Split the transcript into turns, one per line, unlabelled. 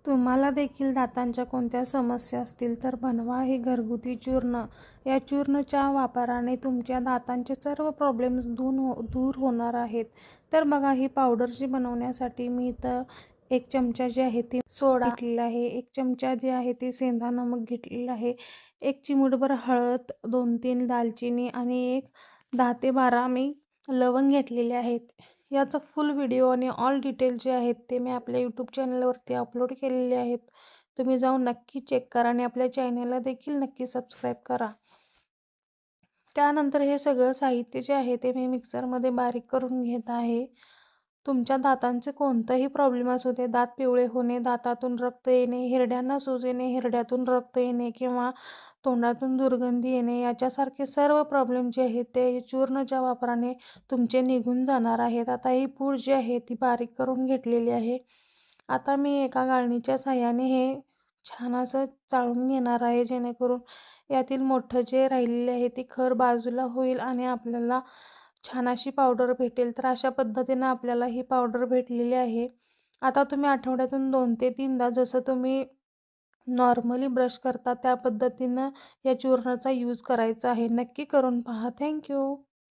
तुम्हाला देखील दातांच्या कोणत्या समस्या असतील तर बनवा हे घरगुती चूर्ण. या चूर्णच्या वापराने तुमच्या दातांचे सर्व प्रॉब्लेम्स दूर होणार आहेत. तर बघा, ही पावडर जी बनवण्यासाठी मी इथं 1 चमचा जे आहे ते सोडा घेतलेला आहे, 1 चमचा जे आहे ते सेंधा नमक घेतलेलं आहे, 1 चिमूटभर हळद, 2-3 दालचिनी आणि 10 ते 12 मी लवंग घेतलेले आहेत. याचा फुल व्हिडिओ आणि ऑल डिटेल जे आहेत ते मी आपल्या यूट्यूब चॅनलवरती अपलोड केलेले आहेत. तुम्ही जाऊन नक्की चेक करा आणि आपल्या चॅनलला देखील नक्की सबस्क्राईब करा. त्यानंतर हे सगळं साहित्य जे आहे ते मी मिक्सरमध्ये बारीक करून घेत आहे. तुमच्या दातांचे कोणताही प्रॉब्लेम असू दे, दात पिवळे होणे, दातातून रक्त येणे, हिरड्यांना सूज येणे, हिरड्यातून रक्त येणे किंवा तोंडातून दुर्गंधी येणे, याच्यासारखे सर्व प्रॉब्लेम जे आहेत ते चूर्णच्या वापराने तुमचे निघून जाणार आहेत. आता ही पूड जी आहे ती बारीक करून घेतलेली आहे. आता मी एका गाळणीच्या साहाय्याने हे छान असं चाळून घेणार आहे, जेणेकरून यातील मोठं जे राहिलेले आहे ते खर बाजूला होईल आणि आपल्याला छान अशी पावडर भेटेल. तर अशा पद्धतीनं आपल्याला ही पावडर भेटलेली आहे. आता तुम्ही आठवड्यातून 2 ते 3दा जसं तुम्ही नॉर्मली ब्रश करता त्या पद्धतीनं या चूर्णाचा यूज करायचा आहे. नक्की करून पहा. Thank you.